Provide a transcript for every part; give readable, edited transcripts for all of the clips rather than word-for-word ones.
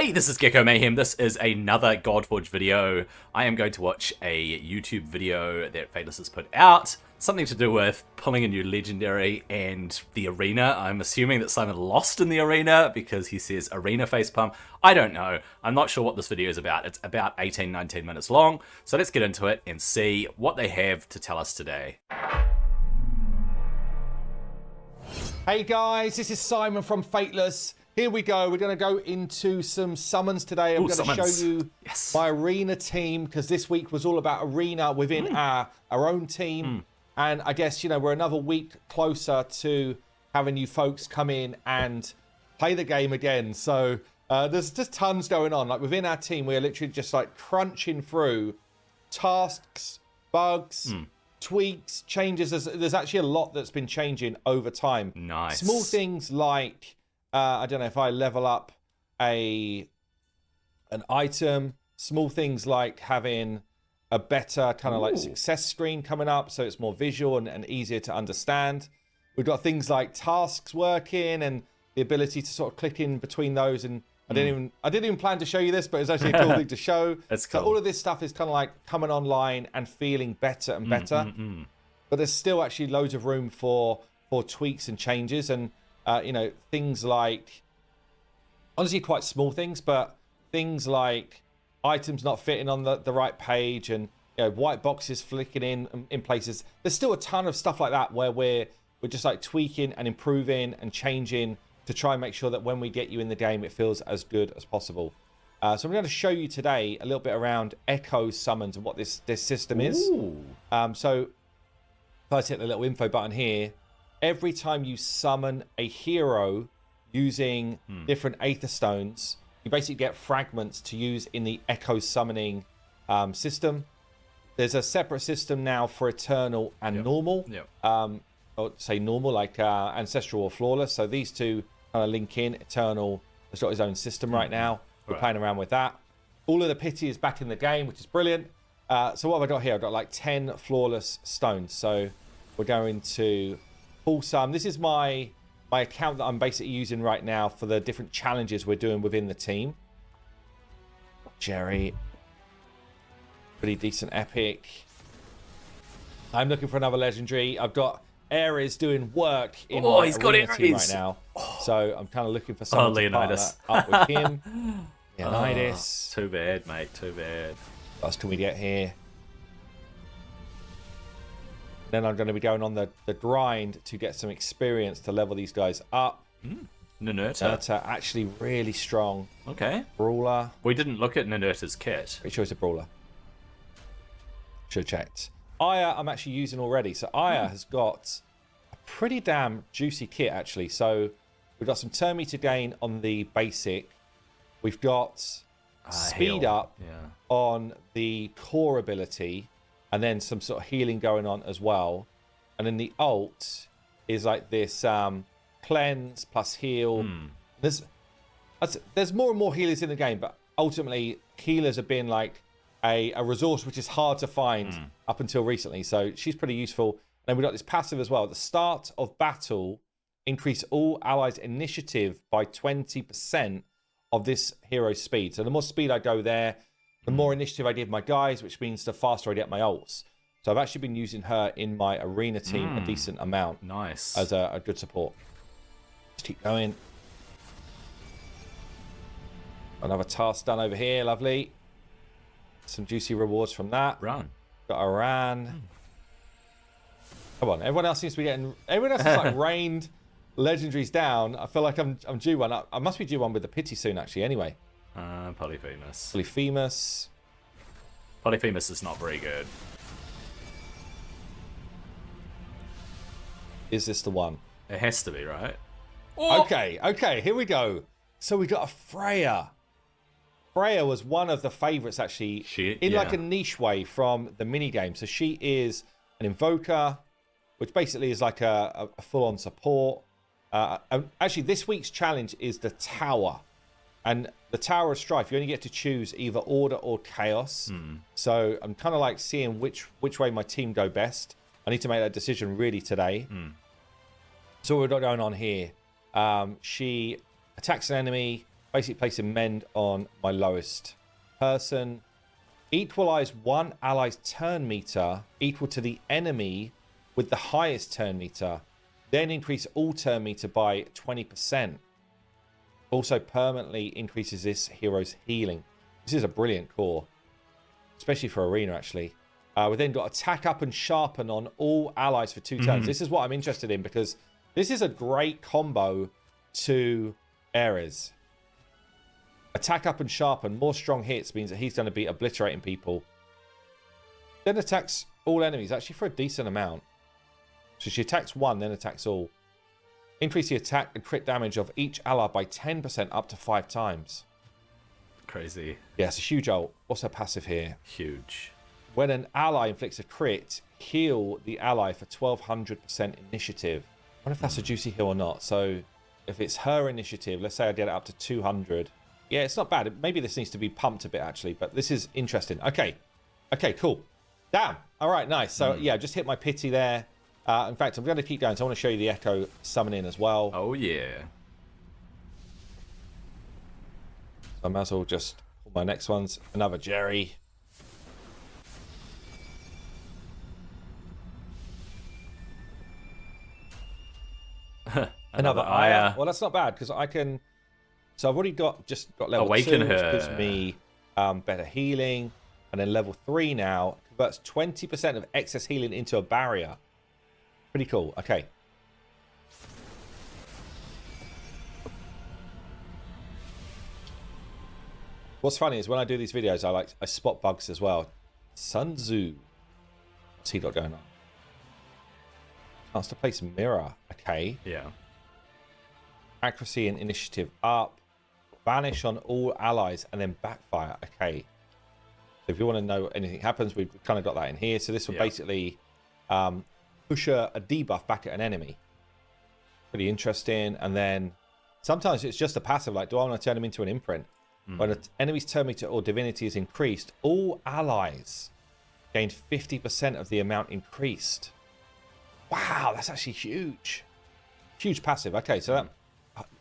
Hey, this is Gecko Mayhem. This is another Godforge video. I am going to watch a YouTube video that Fateless has put out. Something to do with pulling a new legendary and the arena. I'm assuming that Simon lost in the arena because he says arena facepalm. I don't know. I'm not sure what this video is about. It's about 18-19 minutes long. So let's get into it and see what they have to tell us today. Hey guys, this is Simon from Fateless. Here we go. We're going to go into some summons today. I'm going to show you my arena team because this week was all about arena within our own team. And I guess, you know, we're another week closer to having you folks come in and play the game again. So there's just tons going on. Like within our team, we're literally just like crunching through tasks, bugs, tweaks, changes. There's actually a lot that's been changing over time. Nice. Small things like, I don't know, if I level up an item, small things like having a better kind of like success screen coming up so it's more visual and easier to understand. We've got things like tasks working and the ability to sort of click in between those. And I didn't even plan to show you this, but it's actually a cool thing to show. That's cool. So all of this stuff is kind of like coming online and feeling better and better. But there's still actually loads of room for tweaks and changes. And you know, things like, honestly, quite small things, but things like items not fitting on the right page and, you know, white boxes flicking in places. There's still a ton of stuff like that where we're just like tweaking and improving and changing to try and make sure that when we get you in the game, it feels as good as possible. So I'm going to show you today a little bit around echo summons and what this system is. So if I hit the little info button here, every time you summon a hero using different Aether Stones, you basically get fragments to use in the Echo Summoning system. There's a separate system now for Eternal and Normal. Or say Normal, like Ancestral or Flawless. So these two kind of link in. Eternal has got his own system right now. We're playing around with that. All of the Pity is back in the game, which is brilliant. So what have I got here? I've got like 10 Flawless Stones. So we're going to pull some. This is my account that I'm basically using right now for the different challenges we're doing within the team. Jerry, pretty decent epic. I'm looking for another legendary. I've got Ares doing work in my arena team right now, so I'm kind of looking for someone to partner up with him. Leonidas. Too bad, mate. Too bad. What else can we get here? Then I'm going to be going on the grind to get some experience to level these guys up. Ninurta, actually really strong. Okay. Brawler. We didn't look at Ninurta's kit. Pretty sure it's a brawler. Should have checked. Aya I'm actually using already. So Aya has got a pretty damn juicy kit actually. So we've got some turn meter gain on the basic. We've got speed up on the core ability. And then some sort of healing going on as well. And then the ult is like this cleanse plus heal. There's more and more healers in the game, but ultimately healers have been like a resource which is hard to find up until recently. So she's pretty useful. And then we've got this passive as well. At the start of battle, increase all allies' initiative by 20% of this hero's speed. So the more speed I go there, the more initiative I give my guys, which means the faster I get my ults. So I've actually been using her in my arena team a decent amount. Nice. As a good support. Let's keep going. Another task done over here. Lovely. Some juicy rewards from that. Run. Got a ran. Come on. Everyone else seems to be getting... Everyone else is like rained legendaries down. I feel like I'm due one. I must be due one with the Pity soon, actually, anyway. Polyphemus. Polyphemus is not very good. Is this the one? It has to be, right? Okay, here we go. So we got a Freya. Freya was one of the favorites, actually, like a niche way from the minigame. So she is an invoker, which basically is like a full-on support. Actually, this week's challenge is the Tower. And the Tower of Strife, you only get to choose either Order or Chaos. So I'm kind of like seeing which way my team go best. I need to make that decision really today. So what we've got going on here. She attacks an enemy, basically placing mend on my lowest person. Equalize one ally's turn meter equal to the enemy with the highest turn meter. Then increase all turn meter by 20%. Also permanently increases this hero's healing. This is a brilliant core, especially for arena, actually. We then got attack up and sharpen on all allies for 2 turns. This is what I'm interested in because this is a great combo to Ares. Attack up and sharpen, more strong hits means that he's going to be obliterating people. Then attacks all enemies, actually for a decent amount. So she attacks one, then attacks all. Increase the attack and crit damage of each ally by 10% up to 5 times. Crazy. Yeah, it's a huge ult. What's her passive here? Huge. When an ally inflicts a crit, heal the ally for 1200% initiative. I wonder if that's a juicy heal or not. So if it's her initiative, let's say I get it up to 200. Yeah, it's not bad. Maybe this needs to be pumped a bit, actually. But this is interesting. Okay. Okay, cool. Damn. All right, nice. So, yeah, just hit my pity there. In fact, I'm going to keep going. So I want to show you the Echo summoning as well. Oh, yeah. So I might as well just pull my next ones. Another Jerry. Another Aya. Well, that's not bad because I can... So I've already got level Awaken 2, her. which gives me better healing. And then level 3 now converts 20% of excess healing into a barrier. Pretty cool. Okay. What's funny is when I do these videos, I spot bugs as well. Sun Tzu. What's he got going on? Chance to place mirror. Okay. Yeah. Accuracy and initiative up. Vanish on all allies and then backfire. Okay. So if you want to know anything happens, we've kind of got that in here. So this will basically push a debuff back at an enemy. Pretty interesting. And then sometimes it's just a passive, like, do I want to turn him into an imprint? When an enemy's turn meter or divinity is increased, all allies gained 50% of the amount increased. Wow, that's actually huge. Huge passive. Okay, so that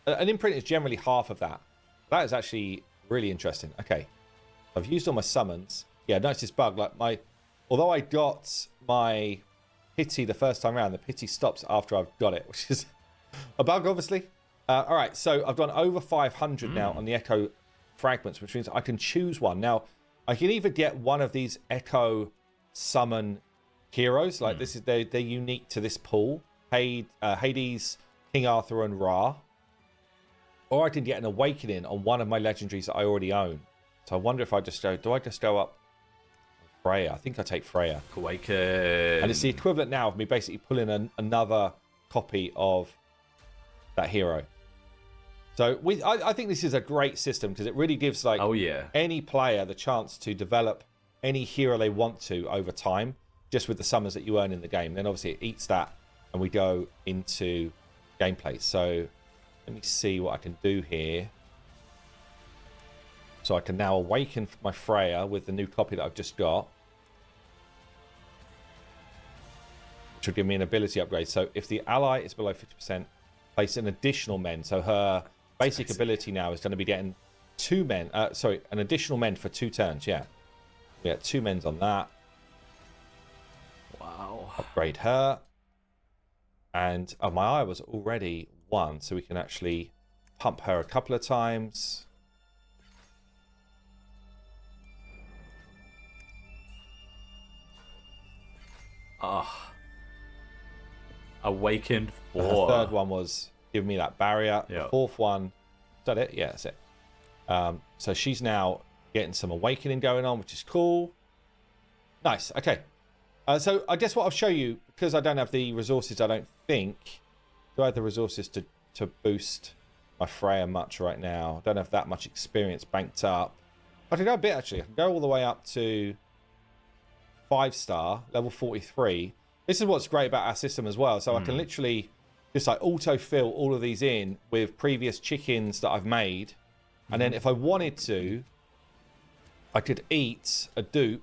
an imprint is generally half of that. That is actually really interesting. Okay, I've used all my summons. Yeah, notice this bug. Like although I got my pity the first time around, the pity stops after I've got it, which is a bug, obviously. All right, so I've gone over 500 now on the Echo fragments, which means I can choose one. Now, I can either get one of these Echo summon heroes, like this is they're unique to this pool. Hades, King Arthur, and Ra. Or I can get an Awakening on one of my legendaries that I already own. So I wonder if I just go, do I just go up Freya? I think I take Freya. Awaken. And it's the equivalent now of me basically pulling another copy of that hero. So I think this is a great system because it really gives like any player the chance to develop any hero they want to over time, just with the summons that you earn in the game. Then obviously it eats that and we go into gameplay. So let me see what I can do here. So I can now awaken my Freya with the new copy that I've just got, which will give me an ability upgrade. So if the ally is below 50%, place an additional mend. So her basic ability now is going to be getting an additional mend for 2 turns. Yeah, 2 mends on that. Wow. Upgrade her. And my eye was already 1, so we can actually pump her a couple of times. Awakened 4. The third one was giving me that barrier. The fourth one, is that it? Yeah, that's it. So she's now getting some awakening going on, which is cool. Nice. Okay. So I guess what I'll show you, because I don't have the resources, I don't think. Do I have the resources to boost my Freya much right now? I don't have that much experience banked up. I can go a bit, actually. I can go all the way up to 5-star, level 43. This is what's great about our system as well. So I can literally just like auto-fill all of these in with previous chickens that I've made. And then if I wanted to, I could eat a dupe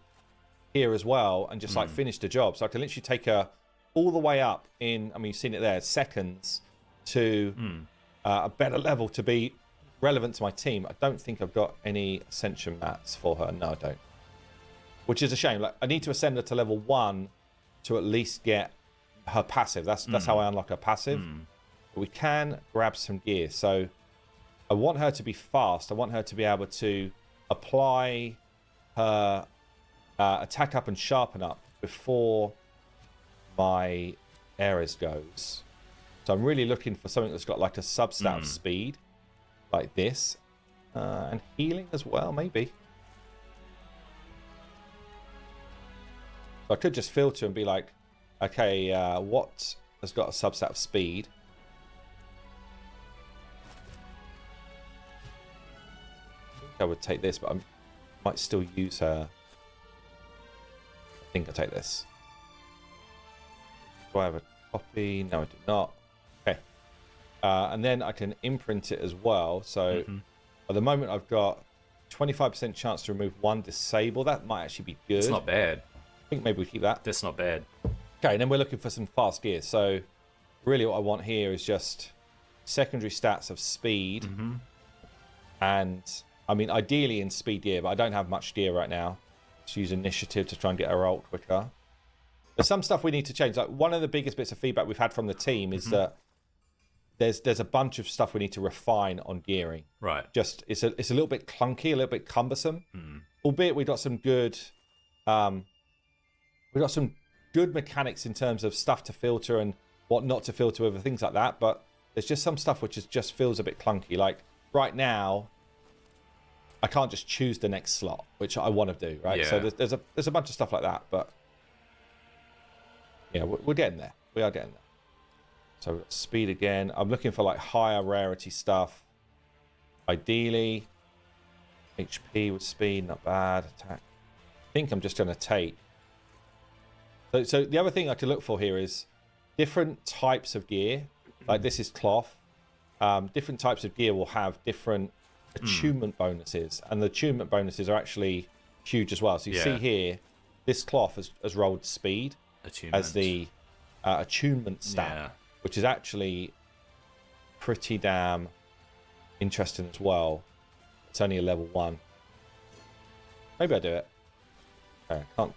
here as well and just like finish the job. So I can literally take her all the way up in, I mean, you've seen it there, seconds to a better level to be relevant to my team, I don't think I've got any ascension mats for her. No, I don't. Which is a shame. Like, I need to ascend her to level 1 to at least get her passive. That's how I unlock her passive. But we can grab some gear. So I want her to be fast. I want her to be able to apply her attack up and sharpen up before my Ares goes. So I'm really looking for something that's got like a substat of speed, like this, and healing as well, maybe. So I could just filter and be like, okay, what has got a substat of speed? I think I would take this, but I might still use her. I think I'll take this. Do I have a copy? No, I do not. Okay. And then I can imprint it as well. So at the moment, I've got 25% chance to remove 1 disable. That might actually be good. It's not bad. I think maybe we keep that. That's not bad. Okay, and then we're looking for some fast gear. So really what I want here is just secondary stats of speed. And, I mean, ideally in speed gear, but I don't have much gear right now. Let's use initiative to try and get her ult quicker. There's some stuff we need to change. Like, one of the biggest bits of feedback we've had from the team is that there's a bunch of stuff we need to refine on gearing. Right. Just it's a little bit clunky, a little bit cumbersome. Albeit we've got some good mechanics in terms of stuff to filter and what not to filter with and things like that. But there's just some stuff which just feels a bit clunky. Like right now, I can't just choose the next slot, which I want to do. Right. Yeah. So there's a bunch of stuff like that. But yeah, we're getting there. We are getting there. So we've got speed again. I'm looking for like higher rarity stuff. Ideally, HP with speed, not bad. Attack. I think I'm just going to take. So the other thing I could look for here is different types of gear. Like this is cloth. Different types of gear will have different attunement bonuses. And the attunement bonuses are actually huge as well. So you see here, this cloth has rolled speed as the attunement stat, which is actually pretty damn interesting as well. It's only a level 1. Maybe I do it. Okay, I can't.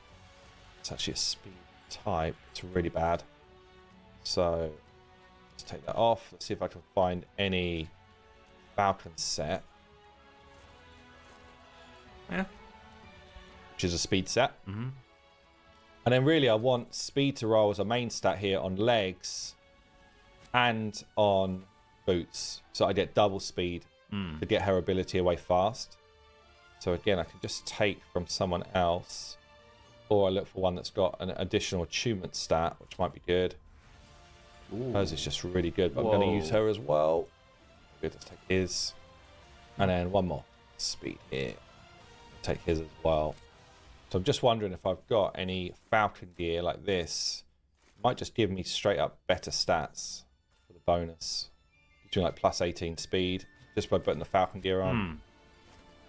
It's actually a speed type. It's really bad. So let's take that off. Let's see if I can find any Falcon set. Yeah. Which is a speed set. And then really I want speed to roll as a main stat here on legs and on boots. So I get double speed to get her ability away fast. So again, I can just take from someone else. Or I look for one that's got an additional attunement stat, which might be good. Hers is just really good, but I'm going to use her as well. Good, let's take his. And then one more. Speed here. Take his as well. So I'm just wondering if I've got any Falcon gear like this. It might just give me straight up better stats for the bonus. Between like plus 18 speed, just by putting the Falcon gear on.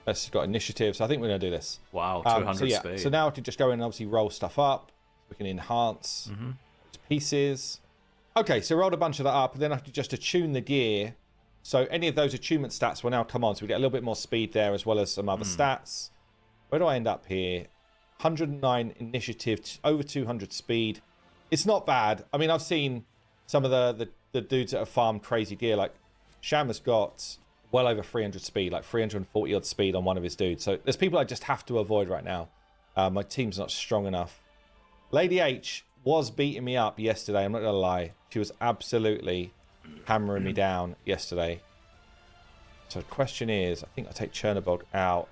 It's got initiative, so I think we're going to do this. Wow, 200 so yeah, speed. So now I can just go in and obviously roll stuff up. We can enhance pieces. Okay, so rolled a bunch of that up, and then I can just attune the gear. So any of those attunement stats will now come on. So we get a little bit more speed there as well as some other stats. Where do I end up here? 109 initiative, over 200 speed. It's not bad. I mean, I've seen some of the dudes that have farmed crazy gear. Like Sham has got well over 300 speed, like 340 odd speed on one of his dudes. So there's people I just have to avoid right now. My team's not strong enough. Lady H was beating me up yesterday. I'm not going to lie. She was absolutely hammering me down yesterday. So the question is, I think I take Chernobog out,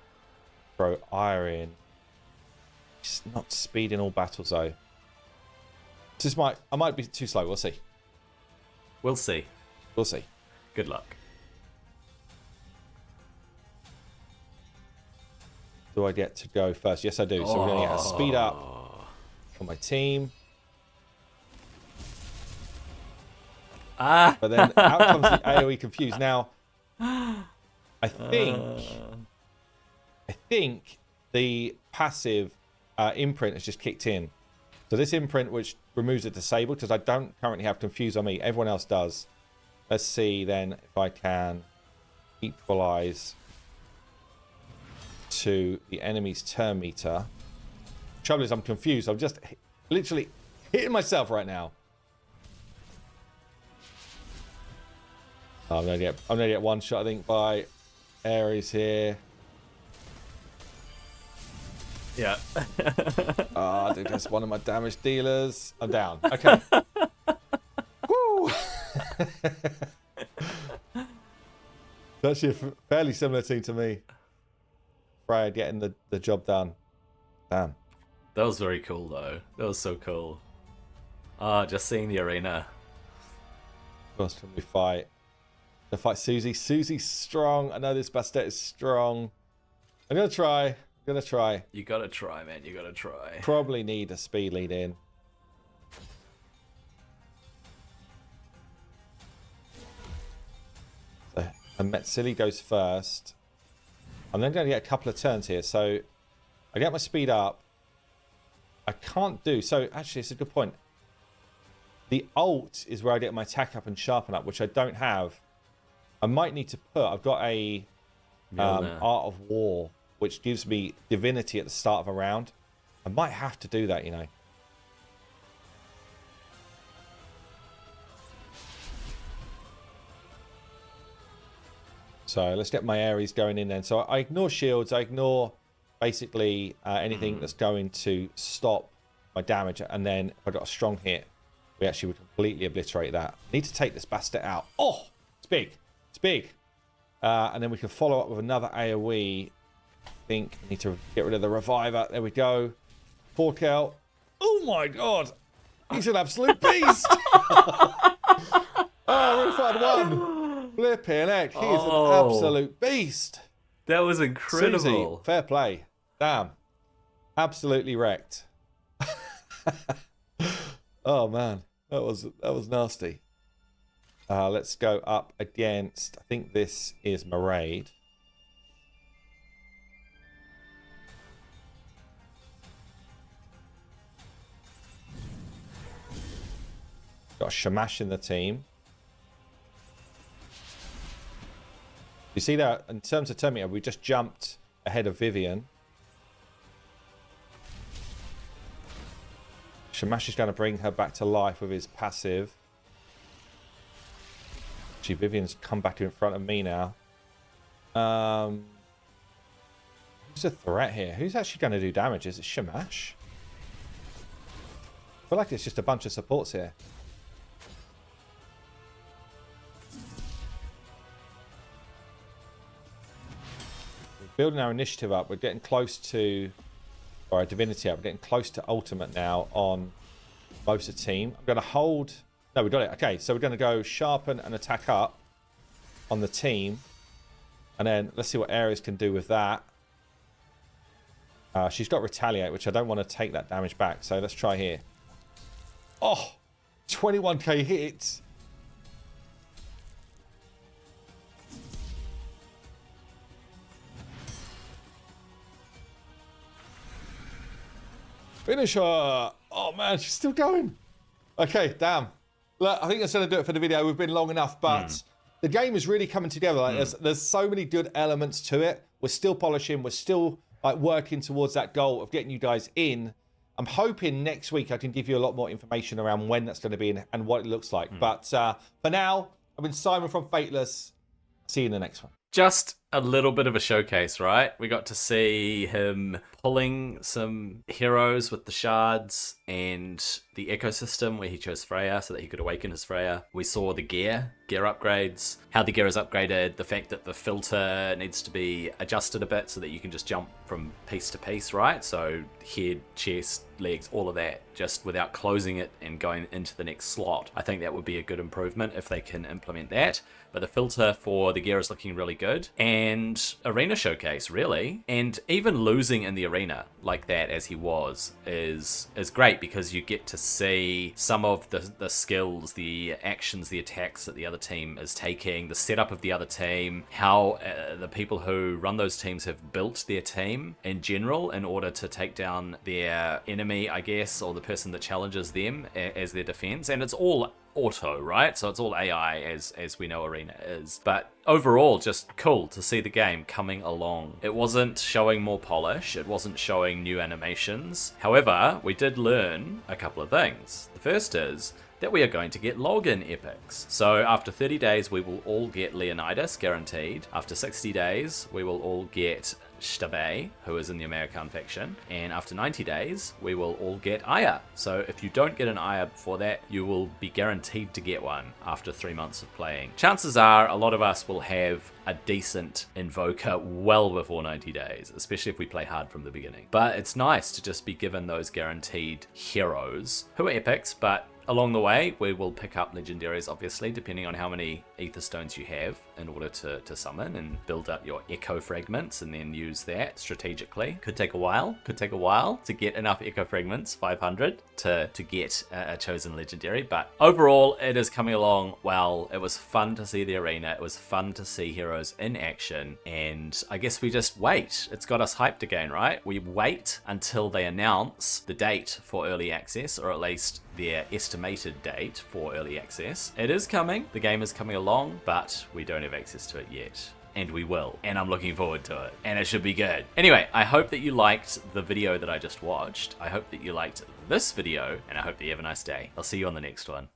throw Ire in. She's not speeding all battles though. I might be too slow. We'll see. We'll see. We'll see. Good luck. Do I get to go first? Yes, I do. So we're going to get a speed up for my team. But then out comes the AoE confuse. Now, I think the passive imprint has just kicked in. So this imprint, which removes the disable, because I don't currently have confuse on me. Everyone else does. Let's see then if I can equalize to the enemy's turn meter. Trouble is, I'm confused. I'm just literally hitting myself right now. Oh, I'm gonna get one shot, I think, by Ares here. Yeah. Ah, dude, that's one of my damage dealers. I'm down. Okay. Woo! It's actually a fairly similar team to me. Freya getting the job done. Damn. That was very cool, though. That was so cool. Ah, just seeing the arena. Who else can we fight? To fight Susie. Susie's strong. I know this Bastet is strong. I'm gonna try. You gotta try, man. You gotta try. Probably need a speed lead in. So, and Metsili goes first. I'm then going to get a couple of turns here. So I get my speed up. I can't do... So actually, it's a good point. The ult is where I get my attack up and sharpen up, which I don't have. I might need to put... I've got a Art of War, which gives me divinity at the start of a round. I might have to do that, you know. So let's get my Ares going in then. So I ignore shields. I ignore basically anything that's going to stop my damage. And then if I got a strong hit, we actually would completely obliterate that. Need to take this Bastet out. Oh, it's big. It's big. And then we can follow up with another AoE. I think I need to get rid of the Reviver. There we go. Fork out. Oh my God. He's an absolute beast. Oh, Rufard won. Flipping heck. He is an absolute beast. That was incredible. Susie, fair play. Damn. Absolutely wrecked. Oh man. That was nasty. Let's go up against, I think this is Maraid. Got a Shamash in the team. You see that in terms of turn meter, we just jumped ahead of Vivian. Shamash is going to bring her back to life with his passive. Actually, Vivian's come back in front of me now. Who's a threat here? Who's actually going to do damage? Is it Shamash? I feel like it's just a bunch of supports here. Building our initiative up. We're getting close to, or our divinity up. We're getting close to ultimate now on most of the team. I'm going to hold. No, we got it. Okay, so we're going to go sharpen and attack up on the team. And then let's see what Ares can do with that. She's got retaliate, which I don't want to take that damage back. So let's try here. Oh, 21k hits. Finish her. Oh man, she's still going. Okay, damn. Look, I think that's going to do it for the video. We've been long enough, but the game is really coming together. Like, there's so many good elements to it. We're still polishing. We're still like working towards that goal of getting you guys in. I'm hoping next week I can give you a lot more information around when that's going to be and what it looks like. But for now, I've been Simon from Fateless. See you in the next one. Just a little bit of a showcase, right? We got to see him pulling some heroes with the shards and the ecosystem where he chose Freya so that he could awaken his Freya. We saw the gear upgrades, how the gear is upgraded, the fact that the filter needs to be adjusted a bit so that you can just jump from piece to piece, right? So head, chest, legs, all of that, just without closing it and going into the next slot. I think that would be a good improvement if they can implement that. But the filter for the gear is looking really good. And arena showcase, really. And even losing in the arena like that as he was is great because you get to see some of the skills, the actions, the attacks that the other team is taking, the setup of the other team, how the people who run those teams have built their team in general in order to take down their enemy, I guess, or the person that challenges them as their defense. And it's all auto, right? So it's all AI as we know Arena is. But overall, just cool to see the game coming along. It wasn't showing more polish, it wasn't showing new animations. However, we did learn a couple of things. The first is that we are going to get login epics. So after 30 days, we will all get Leonidas, guaranteed. After 60 days, we will all get Shtabe, who is in the American faction. And after 90 days, we will all get Aya. So if you don't get an Aya before that, you will be guaranteed to get one after 3 months of playing. Chances are a lot of us will have a decent invoker well before 90 days, especially if we play hard from the beginning. But it's nice to just be given those guaranteed heroes who are epics, but along the way, we will pick up legendaries, obviously, depending on how many ether stones you have in order to summon and build up your echo fragments and then use that strategically. Could take a while to get enough echo fragments, 500, to get a chosen legendary. But overall, it is coming along well. It was fun to see the arena. It was fun to see heroes in action. And I guess we just wait. It's got us hyped again, right? We wait until they announce the date for early access, or at least their estimated date for early access. It is coming, the game is coming along, but we don't have access to it yet. And we will, and I'm looking forward to it, and it should be good. Anyway, I hope that you liked the video that I just watched. I hope that you liked this video, and I hope that you have a nice day. I'll see you on the next one.